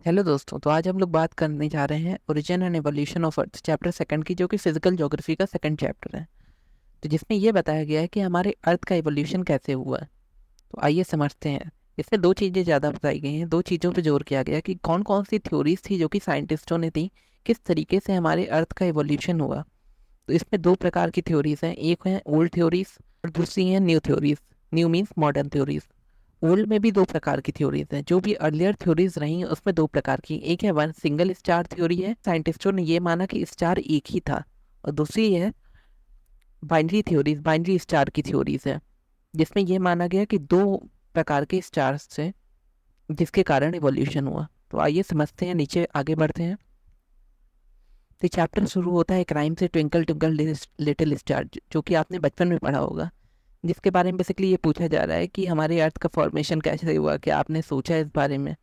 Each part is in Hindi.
हेलो दोस्तों। तो आज हम लोग बात करने जा रहे हैं origin and evolution of earth chapter second की, जो कि फिजिकल ज्योग्राफी का सेकंड चैप्टर है। तो जिसमें ये बताया गया है कि हमारे अर्थ का एवोल्यूशन कैसे हुआ है। तो आइए समझते हैं। इसमें दो चीज़ें ज़्यादा बताई गई हैं, दो चीज़ों पे जोर किया गया कि कौन कौन सी थ्योरीज थी जो कि साइंटिस्टों ने दी, किस तरीके से हमारे अर्थ का एवोल्यूशन हुआ। तो इसमें दो प्रकार की थ्योरीज हैं, एक है ओल्ड थ्योरीज और दूसरी है new theories. New means modern theories. Old में भी दो प्रकार की थ्योरीज हैं, जो भी अर्लियर थ्योरीज रही हैं उसमें दो प्रकार की। एक है वन सिंगल स्टार थ्योरी है, साइंटिस्टों ने ये माना कि स्टार एक ही था। और दूसरी है बाइनरी थ्योरीज, बाइनरी स्टार की थ्योरीज है, जिसमें यह माना गया कि दो प्रकार के स्टार्स से जिसके कारण इवोल्यूशन हुआ। तो आइए समझते हैं, नीचे आगे बढ़ते हैं। तो चैप्टर शुरू होता है क्राइम से, ट्विंकल ट्विंकल लिटिल स्टार, जो कि आपने बचपन में पढ़ा होगा, जिसके बारे में बेसिकली ये पूछा जा रहा है कि हमारे अर्थ का फॉर्मेशन कैसे हुआ, क्या आपने सोचा है इस बारे में।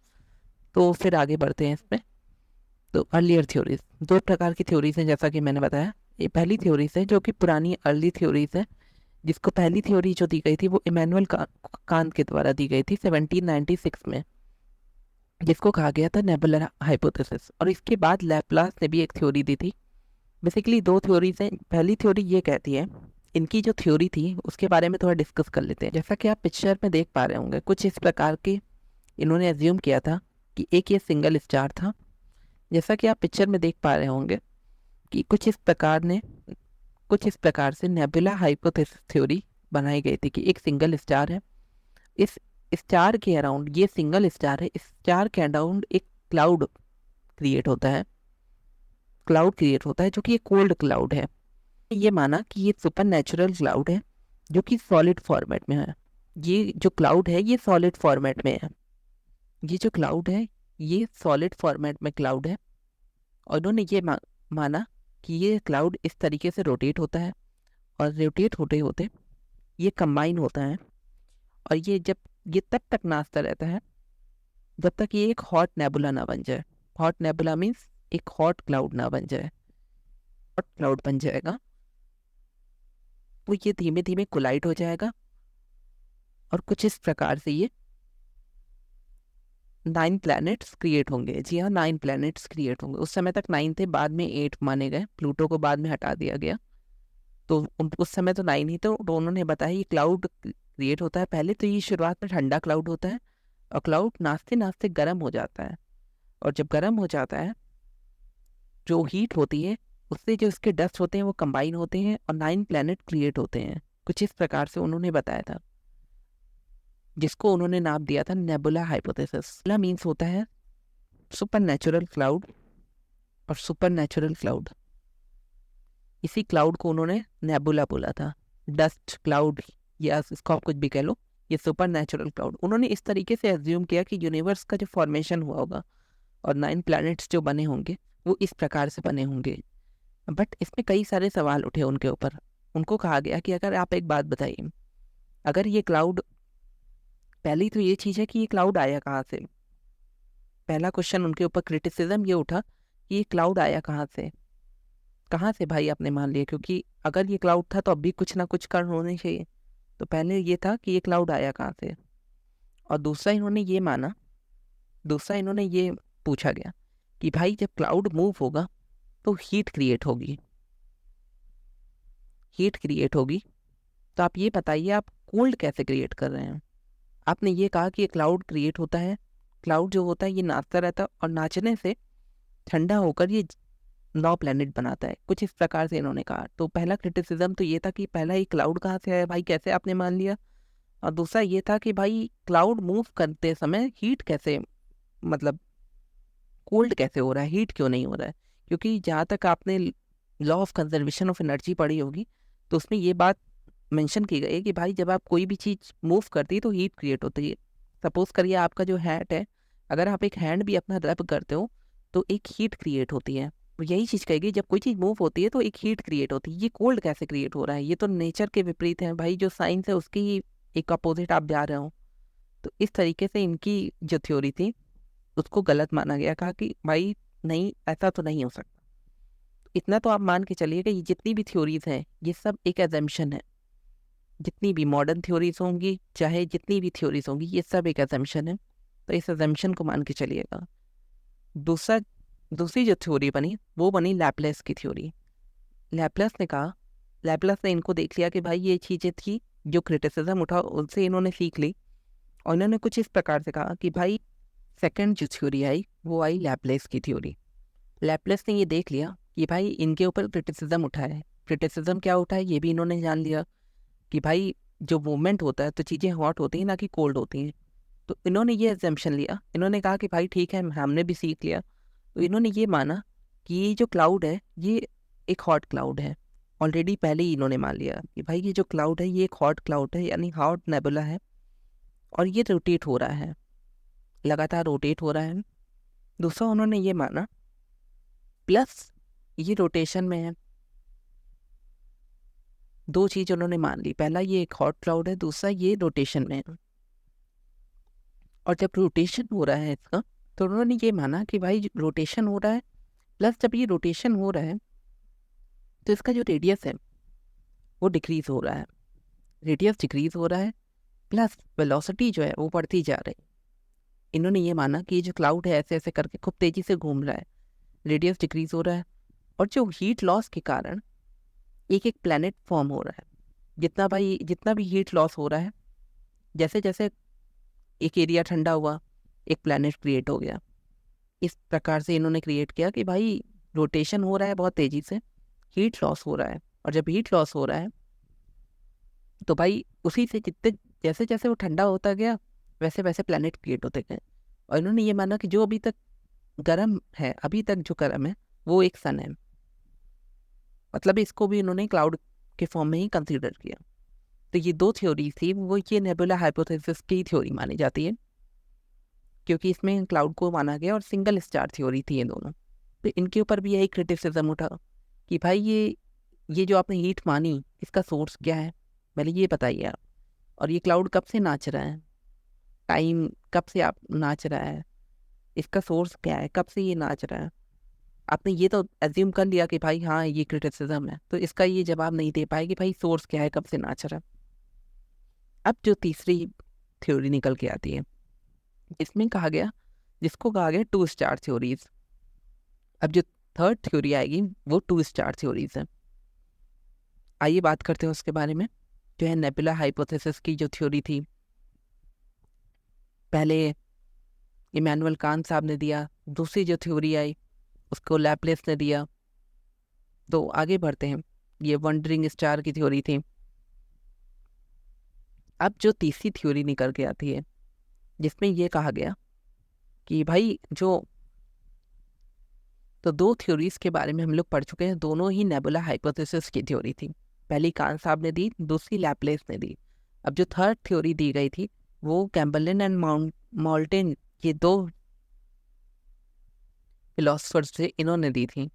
तो फिर आगे बढ़ते हैं इसमें। तो अर्लियर थ्योरीज, दो प्रकार की थ्योरीज हैं जैसा कि मैंने बताया। ये पहली थ्योरीज है जो कि पुरानी अर्ली थ्योरीज है, जिसको पहली थ्योरी जो दी गई थी वो इमैनुअल कांत के द्वारा दी गई थी 1796 में, जिसको कहा गया था नेबुलर हाइपोथेसिस। और इसके बाद लैपलास ने भी एक थ्योरी दी थी। बेसिकली दो थ्योरीज हैं। पहली थ्योरी ये कहती है, इनकी जो थ्योरी थी उसके बारे में थोड़ा डिस्कस कर लेते हैं। जैसा कि आप पिक्चर में देख पा रहे होंगे, कुछ इस प्रकार के इन्होंने एज्यूम किया था कि एक ये सिंगल स्टार था। जैसा कि आप पिक्चर में देख पा रहे होंगे कि कुछ इस प्रकार से नेबुला हाइपोथेसिस थ्योरी बनाई गई थी कि एक सिंगल स्टार है। इस स्टार के अराउंड, ये सिंगल स्टार है, इस स्टार के अराउंड एक क्लाउड क्रिएट होता है। जो कि एक कोल्ड क्लाउड है। ये माना कि ये सुपर नेचुरल क्लाउड है जो कि सॉलिड फॉर्मेट में है। ये जो क्लाउड है ये सॉलिड फॉर्मेट में है। ये जो क्लाउड है ये सॉलिड फॉर्मेट में क्लाउड है। और उन्होंने ये माना कि ये क्लाउड इस तरीके से रोटेट होता है, और रोटेट होते होते ये कंबाइन होता है। और ये तब तक नाचता रहता है जब तक ये एक हॉट नेबुला ना बन जाए। हॉट नेबुला मीन्स एक हॉट क्लाउड ना बन जाए। हॉट क्लाउड बन जाएगा तो ये धीमे धीमे कोलाइड हो जाएगा, और कुछ इस प्रकार से ये 9 प्लैनेट्स क्रिएट होंगे। जी हाँ, 9 प्लैनेट्स क्रिएट होंगे। उस समय तक 9 थे, बाद में 8 माने गए, प्लूटो को बाद में हटा दिया गया। तो उस समय तो 9 ही थे। तो उन्होंने बताया ये क्लाउड क्रिएट होता है। पहले तो ये शुरुआत में ठंडा क्लाउड होता है, और क्लाउड नाचते नाचते गर्म हो जाता है। और जब गर्म हो जाता है, जो हीट होती है उससे जो इसके डस्ट होते हैं वो कंबाइन होते हैं, और 9 प्लैनेट क्रिएट होते हैं। कुछ इस प्रकार से उन्होंने बताया था, जिसको उन्होंने नाम दिया था नेबुला हाइपोथेसिस। नेबुला मीन्स होता है सुपर नेचुरल क्लाउड, और सुपर नेचुरल क्लाउड, इसी क्लाउड को उन्होंने नेबुला बोला था। डस्ट क्लाउड या इसको आप कुछ भी कह लो, ये सुपर नेचुरल क्लाउड। उन्होंने इस तरीके से एज्यूम किया कि यूनिवर्स का जो फॉर्मेशन हुआ होगा और 9 प्लैनेट्स जो बने होंगे वो इस प्रकार से बने होंगे। बट इसमें कई सारे सवाल उठे उनके ऊपर। उनको कहा गया कि अगर आप एक बात बताइए, अगर ये क्लाउड, पहली तो ये चीज़ है कि ये क्लाउड आया कहाँ से। पहला क्वेश्चन उनके ऊपर क्रिटिसिज्म ये उठा कि ये क्लाउड आया कहाँ से। कहाँ से भाई आपने मान लिया, क्योंकि अगर ये क्लाउड था तो अब भी कुछ ना कुछ कारण होने चाहिए। तो पहले ये था कि ये क्लाउड आया कहाँ से। और दूसरा इन्होंने ये पूछा गया कि भाई जब क्लाउड मूव होगा तो हीट क्रिएट होगी। तो आप ये बताइए, आप कोल्ड कैसे क्रिएट कर रहे हैं। आपने ये कहा कि ये क्लाउड क्रिएट होता है, क्लाउड जो होता है ये नाचता रहता है, और नाचने से ठंडा होकर ये 9 प्लेनेट बनाता है। कुछ इस प्रकार से इन्होंने कहा। तो पहला क्रिटिसिज्म तो ये था कि पहला ही क्लाउड कहाँ से आया भाई, कैसे आपने मान लिया। और दूसरा ये था कि भाई क्लाउड मूव करते समय हीट कैसे, मतलब कोल्ड कैसे हो रहा है, हीट क्यों नहीं हो रहा है। क्योंकि जहाँ तक आपने law of conservation of energy पढ़ी होगी, तो उसमें ये बात मेंशन की गई है कि भाई जब आप कोई भी चीज़ मूव करती है तो हीट क्रिएट होती है। सपोज करिए आपका जो हैंड है, अगर आप एक हैंड भी अपना रब करते हो तो एक हीट क्रिएट होती है। तो यही चीज़ कहेगी, जब कोई चीज़ मूव होती है तो एक हीट क्रिएट होती है। ये कोल्ड कैसे क्रिएट हो रहा है, ये तो नेचर के विपरीत है भाई। जो साइंस है उसकी ही एक अपोजिट आप जा रहे हो। तो इस तरीके से इनकी जो थ्योरी थी उसको गलत माना गया। कहा कि भाई नहीं, ऐसा तो नहीं हो सकता। इतना तो आप मान के चलिए कि ये जितनी भी थ्योरीज हैं ये सब एक एजम्पशन है। जितनी भी मॉडर्न थ्योरीज होंगी, चाहे जितनी भी थ्योरीज होंगी, ये सब एक एजम्पशन है। तो इस एजम्पशन को मान के चलिएगा। दूसरा दूसरी जो थ्योरी बनी वो बनी लैपलेस की थ्योरी। लैपलेस ने इनको देख लिया कि भाई ये चीज़ें थी जो क्रिटिसिज्म उठा उनसे इन्होंने सीख ली, और इन्होंने कुछ इस प्रकार से कहा कि भाई सेकंड जो थ्योरी आई वो आई लैपलेस की थ्योरी। लैपलेस ने ये देख लिया कि भाई इनके ऊपर क्रिटिसिज्म उठा है। क्रिटिसिज्म क्या उठा है ये भी इन्होंने जान लिया कि भाई जो मूवमेंट होता है तो चीज़ें हॉट होती हैं ना कि कोल्ड होती हैं। तो इन्होंने ये एग्जम्पशन लिया, इन्होंने कहा कि भाई ठीक है हमने भी सीख लिया। तो इन्होंने ये माना कि ये जो क्लाउड है ये एक हॉट क्लाउड है। ऑलरेडी पहले ही इन्होंने मान लिया कि भाई ये जो क्लाउड है ये एक हॉट क्लाउड है, यानी हॉट नेबुला है, और ये रोटेट हो रहा है, लगातार रोटेट हो रहा है। दूसरा उन्होंने ये माना, प्लस ये रोटेशन में है। दो चीज उन्होंने मान ली, पहला ये एक हॉट क्लाउड है, दूसरा ये रोटेशन में है। और जब रोटेशन हो रहा है इसका, तो उन्होंने ये माना कि भाई रोटेशन हो रहा है, प्लस जब ये रोटेशन हो रहा है तो इसका जो रेडियस है वो डिक्रीज हो रहा है, रेडियस डिक्रीज हो रहा है, प्लस वेलोसिटी जो है वो बढ़ती जा रही है। इन्होंने ये माना कि ये जो क्लाउड है ऐसे ऐसे करके खूब तेजी से घूम रहा है, रेडियस डिक्रीज हो रहा है, और जो हीट लॉस के कारण एक एक प्लैनेट फॉर्म हो रहा है। जितना भी हीट लॉस हो रहा है, जैसे जैसे एक एरिया ठंडा हुआ एक प्लैनेट क्रिएट हो गया। इस प्रकार से इन्होंने क्रिएट किया कि भाई रोटेशन हो रहा है बहुत तेजी से, हीट लॉस हो रहा है, और जब हीट लॉस हो रहा है तो भाई उसी से जितने जैसे जैसे वो ठंडा होता गया वैसे वैसे प्लैनेट क्रिएट होते गए। और इन्होंने ये माना कि जो अभी तक गर्म है, अभी तक जो गर्म है वो एक सन है। मतलब इसको भी इन्होंने क्लाउड के फॉर्म में ही कंसीडर किया। तो ये दो थ्योरी थी, वो ये नेबुला हाइपोथेसिस की थ्योरी मानी जाती है, क्योंकि इसमें क्लाउड को माना गया, और सिंगल स्टार थ्योरी थी ये दोनों। तो इनके ऊपर भी यही क्रिटिसिज्म उठा कि भाई ये जो आपने हीट मानी इसका सोर्स क्या है, पहले ये बताइए आप। और ये क्लाउड कब से नाच रहा है, टाइम कब से आप नाच रहा है, इसका सोर्स क्या है, कब से ये नाच रहा है। आपने ये तो एज्यूम कर लिया कि भाई हाँ ये क्रिटिसिज्म है, तो इसका ये जवाब नहीं दे पाए कि भाई सोर्स क्या है, कब से नाच रहा है। अब जो तीसरी थ्योरी निकल के आती है, इसमें कहा गया, जिसको कहा गया टू स्टार थ्योरीज। अब जो थर्ड थ्योरी आएगी वो टू स्टार थ्योरीज है। आइए बात करते हैं उसके बारे में। जो है नेबुला हाइपोथेसिस की जो थ्योरी थी, पहले इमैनुअल कांट साहब ने दिया, दूसरी जो थ्योरी आई उसको लैपलेस ने दिया। तो आगे बढ़ते हैं, ये वंडरिंग स्टार की थ्योरी थी। अब जो तीसरी थ्योरी निकल के आती है, जिसमें ये कहा गया कि भाई तो दो थ्योरीज के बारे में हम लोग पढ़ चुके हैं, दोनों ही नेबुला हाइपोथेसिस की थ्योरी थी। पहली कांट साहब ने दी, दूसरी लैपलेस ने दी। अब जो थर्ड थ्योरी दी गई थी वो कैम्बरलिन एंड मॉल्टन, ये दो फिलोसफर्स थे, इन्होंने दी थी।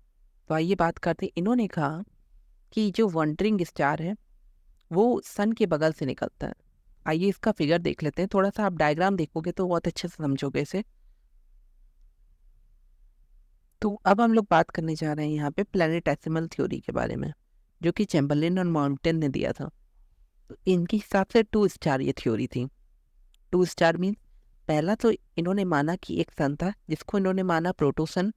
तो आइए बात करते, इन्होंने कहा कि जो वंडरिंग स्टार है वो सन के बगल से निकलता है। आइए इसका फिगर देख लेते हैं, थोड़ा सा आप डायग्राम देखोगे तो बहुत अच्छे से समझोगे इसे। तो अब हम लोग बात करने जा रहे हैं यहाँ पे प्लैनेटेसिमल थ्योरी के बारे में, जो कि चैम्बरलिन और माउंटेन ने दिया था। तो इनके हिसाब से टू स्टार ये थ्योरी थी। टू स्टार मीन, पहला तो इन्होंने माना कि एक सन था जिसको इन्होंने माना प्रोटोसन,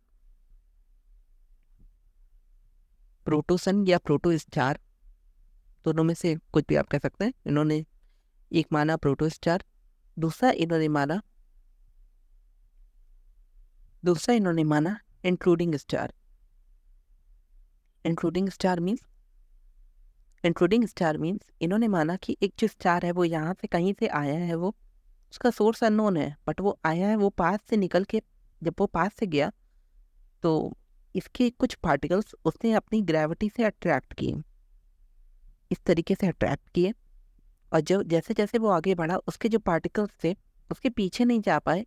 प्रोटोसन या प्रोटो स्टार, दोनों में से कुछ भी आप कह सकते हैं। इन्होंने एक माना प्रोटो स्टार, दूसरा इन्होंने माना including star. Including star means इन्होंने माना कि एक जो स्टार है वो यहाँ से कहीं से आया है, वो उसका सोर्स अननोन है, बट वो आया है, वो पास से निकल के, जब वो पास से गया तो इसके कुछ पार्टिकल्स उसने अपनी ग्रेविटी से अट्रैक्ट किए, इस तरीके से अट्रैक्ट किए। और जो जैसे जैसे वो आगे बढ़ा उसके जो पार्टिकल्स थे उसके पीछे नहीं जा पाए,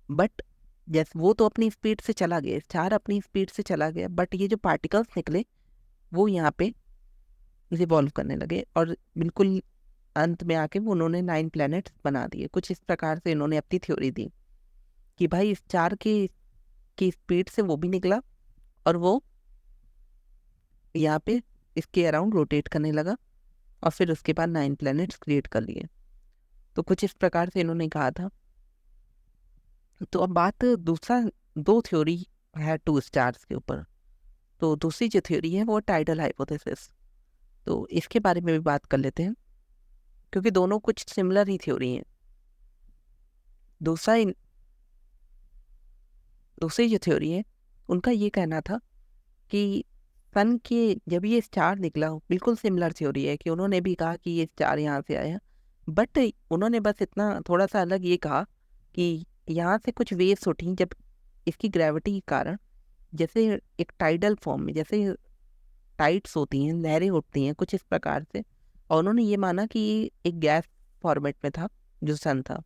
बट जैसे वो तो अपनी स्पीड से चला गया, स्टार अपनी स्पीड से चला गया, बट ये जो पार्टिकल्स निकले वो यहाँ पे रिवॉल्व करने लगे, और बिल्कुल अंत में आके वो उन्होंने 9 प्लैनेट्स बना दिए। कुछ इस प्रकार से इन्होंने अपनी थ्योरी दी कि भाई स्टार की स्पीड से वो भी निकला, और वो यहाँ पे इसके अराउंड रोटेट करने लगा, और फिर उसके बाद 9 प्लैनेट्स क्रिएट कर लिए। तो कुछ इस प्रकार से इन्होंने कहा था। तो अब बात दूसरा दो थ्योरी है टू स्टार्स के ऊपर। तो दूसरी जो थ्योरी है वो टाइडल हाइपोथेसिस, तो इसके बारे में भी बात कर लेते हैं क्योंकि दोनों कुछ सिमिलर ही थ्योरी हैं। दूसरा दूसरी जो थ्योरी है उनका ये कहना था कि सन के जब ये स्टार निकला, बिल्कुल सिमिलर थ्योरी है कि उन्होंने भी कहा कि ये स्टार यहाँ से आया, बट उन्होंने बस इतना थोड़ा सा अलग ये कहा कि यहाँ से कुछ वेव्स उठी जब इसकी ग्रेविटी के कारण, जैसे एक टाइडल फॉर्म में, जैसे टाइड्स होती हैं, लहरें उठती हैं कुछ इस प्रकार से। और उन्होंने ये माना कि ये एक गैस फॉर्मेट में था जो सन था,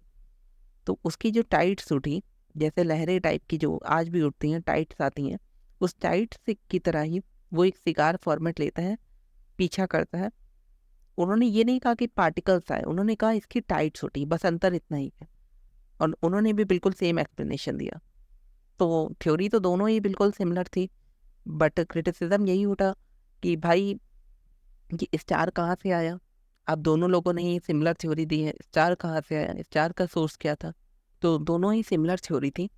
तो उसकी जो टाइड्स उठी, जैसे लहरें टाइप की जो आज भी उठती हैं टाइड्स आती हैं, उस टाइड्स की तरह ही वो एक शिकार फॉर्मेट लेता है, पीछा करता है। उन्होंने ये नहीं कहा कि पार्टिकल्स आए, उन्होंने कहा इसकी टाइड्स उठी, बस अंतर इतना ही है। और उन्होंने भी बिल्कुल सेम एक्सप्लेनेशन दिया। तो थ्योरी तो दोनों ही बिल्कुल सिमिलर थी, बट क्रिटिसिज्म यही उठा कि भाई ये स्टार कहाँ से आया। अब दोनों लोगों ने ही सिमिलर थ्योरी दी है, स्टार कहाँ से आया, स्टार का सोर्स क्या था। तो दोनों ही सिमिलर थ्योरी थी।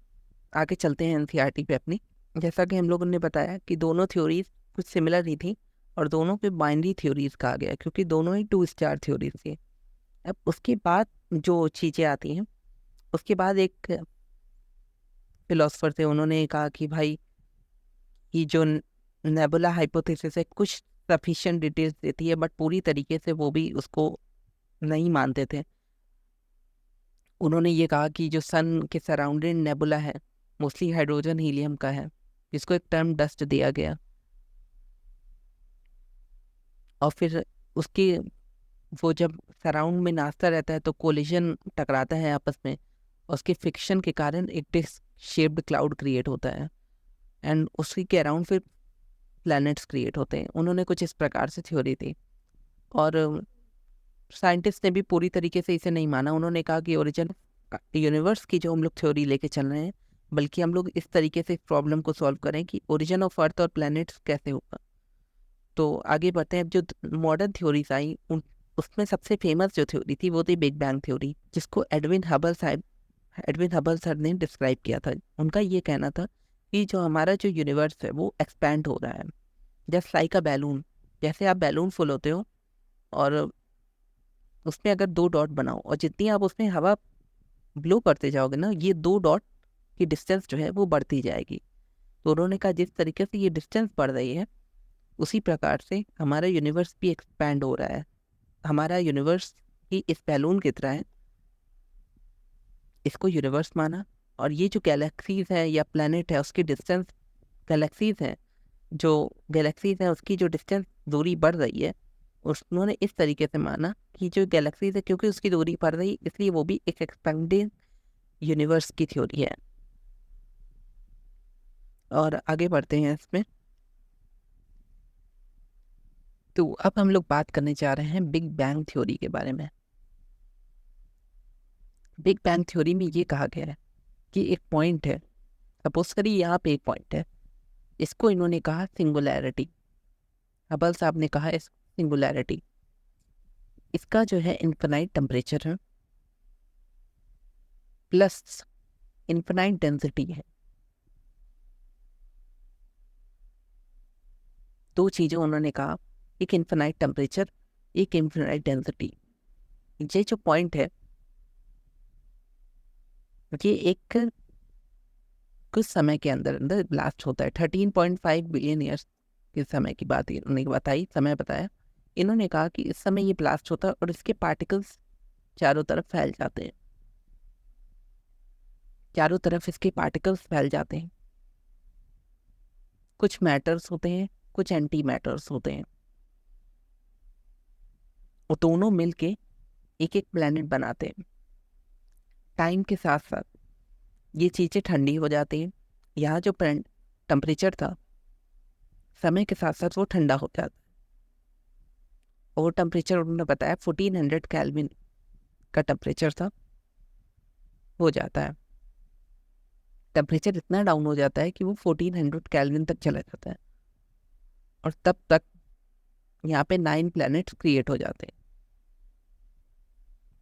आगे चलते हैं एनसीईआरटी पे अपनी। जैसा कि हम लोगों ने बताया कि दोनों थ्योरीज कुछ सिमिलर ही थी और दोनों पे बाइनरी थ्योरीज कहा गया क्योंकि दोनों ही टू स्टार थ्योरीज थी। अब उसके बाद जो चीज़ें आती हैं, उसके बाद एक फिलोसफर थे, उन्होंने कहा कि भाई ये जो नेबुला हाइपोथेसिस है कुछ सफिशिएंट डिटेल्स देती है, बट पूरी तरीके से वो भी उसको नहीं मानते थे। उन्होंने ये कहा कि जो सन के सराउंडिंग नेबुला है मोस्टली हाइड्रोजन हीलियम का है, जिसको एक टर्म डस्ट दिया गया। और फिर उसके वो जब सराउंड में नाचता रहता है तो कोलिजन टकराता है आपस में, और उसके फ्रिक्शन के कारण एक डिस्क शेप्ड क्लाउड क्रिएट होता है एंड उसी के अराउंड फिर प्लैनेट्स क्रिएट होते हैं। उन्होंने कुछ इस प्रकार से थ्योरी थी और साइंटिस्ट ने भी पूरी तरीके से इसे नहीं माना। उन्होंने कहा कि ओरिजिन यूनिवर्स की जो हम लोग थ्योरी लेके चल रहे हैं, बल्कि हम लोग इस तरीके से प्रॉब्लम को सॉल्व करें कि ओरिजिन ऑफ अर्थ और प्लैनेट्स कैसे होगा। तो आगे बढ़ते हैं। अब जो मॉडर्न थ्योरीज आई उसमें सबसे फेमस जो थ्योरी थी वो थी बिग बैंग थ्योरी, जिसको एडविन हबल सर ने डिस्क्राइब किया था। उनका ये कहना था कि जो हमारा जो यूनिवर्स है वो एक्सपैंड हो रहा है जस्ट लाइक अ बैलून। जैसे आप बैलून फुल होते हो और उसमें अगर दो डॉट बनाओ और जितनी आप उसमें हवा ब्लो करते जाओगे ना, ये दो डॉट की डिस्टेंस जो है वो बढ़ती जाएगी। तो उन्होंने कहा जिस तरीके से ये डिस्टेंस बढ़ रही है उसी प्रकार से हमारा यूनिवर्स भी एक्सपैंड हो रहा है। हमारा यूनिवर्स ही इस बैलून की तरह है, इसको यूनिवर्स माना। और ये जो गैलेक्सीज है या प्लैनेट है उसकी डिस्टेंस, गैलेक्सीज हैं जो गैलेक्सीज हैं उसकी जो डिस्टेंस दूरी बढ़ रही है, उन्होंने इस तरीके से माना कि जो गैलेक्सीज है क्योंकि उसकी दूरी बढ़ रही इसलिए वो भी एक एक्सपेंडिंग यूनिवर्स की थ्योरी है। और आगे बढ़ते हैं इसमें। तो अब हम लोग बात करने जा रहे हैं बिग बैंग थ्योरी के बारे में। बिग बैंग थ्योरी में ये कहा गया है कि एक पॉइंट है, सपोज करिए यहाँ पे एक पॉइंट है, इसको इन्होंने कहा सिंगुलैरिटी। हबल साहब ने कहा इस सिंगुलैरिटी, इसका जो है इन्फिनाइट टेम्परेचर है प्लस इन्फिनाइट डेंसिटी है। दो चीज़ें उन्होंने कहा, एक इन्फिनाइट टेम्परेचर, एक इन्फिनाइट डेंसिटी। ये जो पॉइंट है ये एक कुछ समय के अंदर अंदर ब्लास्ट होता है। 13.5 बिलियन ईयर्स के समय की बात इन्होंने बताई, समय बताया। इन्होंने कहा कि इस समय ये ब्लास्ट होता है और इसके पार्टिकल्स चारों तरफ फैल जाते हैं, चारों तरफ इसके पार्टिकल्स फैल जाते हैं। कुछ मैटर्स होते हैं, कुछ एंटी मैटर्स होते हैं, वो दोनों मिलके एक एक प्लेनेट बनाते हैं। टाइम के साथ साथ ये चीज़ें ठंडी हो जाती हैं। यहाँ जो टेम्परेचर था समय के साथ साथ वो ठंडा हो जाता है। और वो टेम्परेचर उन्होंने बताया 1400 केल्विन का टेम्परेचर था, हो जाता है। टेम्परेचर इतना डाउन हो जाता है कि वो 1400 केल्विन तक चला जाता है और तब तक यहाँ पे 9 प्लैनेट्स क्रिएट हो जाते हैं।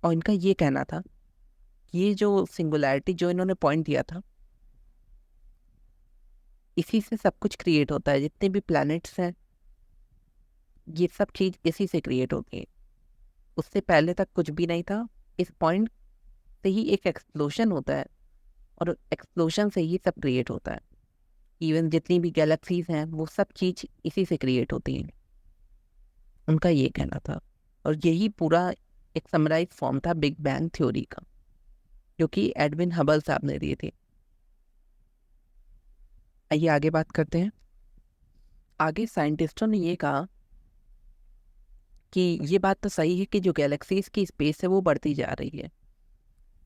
और इनका ये कहना था कि ये जो सिंगुलैरिटी जो इन्होंने पॉइंट दिया था इसी से सब कुछ क्रिएट होता है, जितने भी प्लैनेट्स हैं ये सब चीज़ इसी से क्रिएट होती है। उससे पहले तक कुछ भी नहीं था, इस पॉइंट से ही एक एक्सप्लोजन होता है और एक्सप्लोजन से ही सब क्रिएट होता है। इवन जितनी भी गैलेक्सीज हैं वो सब चीज़ इसी से क्रिएट होती हैं, उनका ये कहना था। और यही पूरा एक समराइज फॉर्म था बिग बैंग थ्योरी का, जो कि एडविन हबल साहब ने दिए थे। आइए आगे बात करते हैं। आगे साइंटिस्टों ने ये कहा कि ये बात तो सही है कि जो गैलेक्सीज की स्पेस है वो बढ़ती जा रही है,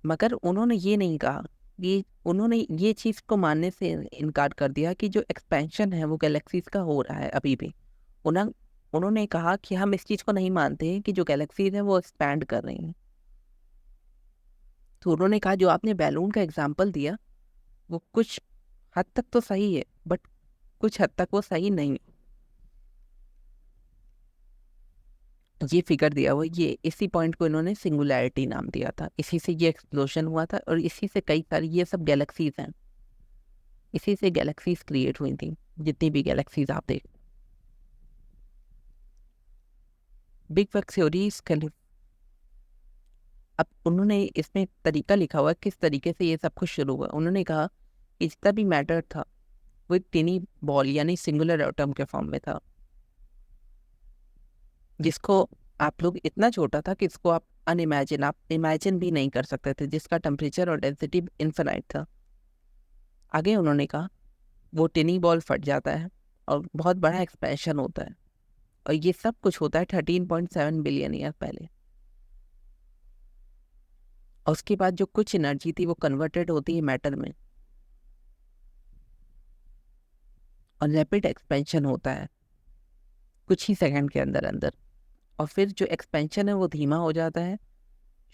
मगर उन्होंने ये नहीं कहा कि उन्होंने ये चीज़ को मानने से इनकार कर दिया कि जो एक्सपेंशन है वो गैलेक्सीज का हो रहा है अभी भी। उन्होंने कहा कि हम इस चीज़ को नहीं मानते हैं कि जो गैलेक्सीज हैं वो एक्सपैंड कर रही हैं। तो उन्होंने कहा जो आपने बैलून का एग्जाम्पल दिया वो कुछ हद तक तो सही है, बट कुछ हद तक वो सही नहीं है। ये फिगर दिया हुआ, ये इसी पॉइंट को इन्होंने सिंगुलैरिटी नाम दिया था। इसी से ये एक्सप्लोजन हुआ था और इसी से कई सारी ये सब गैलेक्सीज हैं, इसी से गैलेक्सीज क्रिएट हुई थी, जितनी भी गैलेक्सीज आप देख। Big bang theory. अब उन्होंने इसमें तरीका लिखा हुआ है किस तरीके से ये सब कुछ शुरू हुआ। उन्होंने कहा कि जितना भी मैटर था वो एक टिनी बॉल यानी सिंगुलर एटम के फॉर्म में था, जिसको आप लोग इतना छोटा था कि इसको आप इमेजिन भी नहीं कर सकते थे, जिसका टेम्परेचर और डेंसिटी इन्फिनाइट था। आगे उन्होंने कहा वो टिनी बॉल फट जाता है और बहुत बड़ा एक्सपेंशन होता है, और ये सब कुछ होता है 13.7 बिलियन ईयर पहले। और उसके बाद जो कुछ एनर्जी थी वो कन्वर्टेड होती है मैटर में और रैपिड एक्सपेंशन होता है कुछ ही सेकंड के अंदर अंदर। और फिर जो एक्सपेंशन है वो धीमा हो जाता है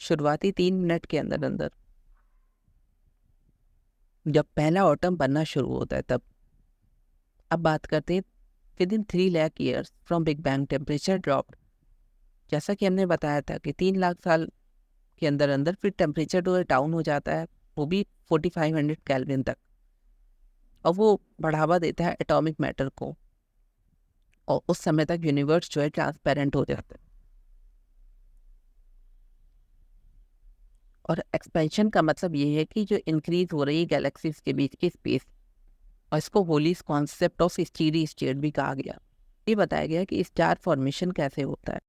शुरुआती 3 मिनट के अंदर अंदर, जब पहला एटम बनना शुरू होता है तब। अब बात करते हैं with in 3 lakh years from big bang temperature drop. जैसा कि हमने बताया था कि 3 लाख साल के अंदर अंदर फिर टेम्परेचर जो डाउन हो जाता है, वो भी 4500 केल्विन तक, और वो बढ़ावा देता है एटॉमिक मैटर को, और उस समय तक यूनिवर्स जो है ट्रांसपेरेंट हो जाता है। और एक्सपेंशन का मतलब ये है कि जो इंक्रीज हो रही है गैलेक्सीज के बीच की स्पेस, और इसको Holis concept of steady state भी कहा गया। ये बताया गया कि स्टार फॉर्मेशन कैसे होता है।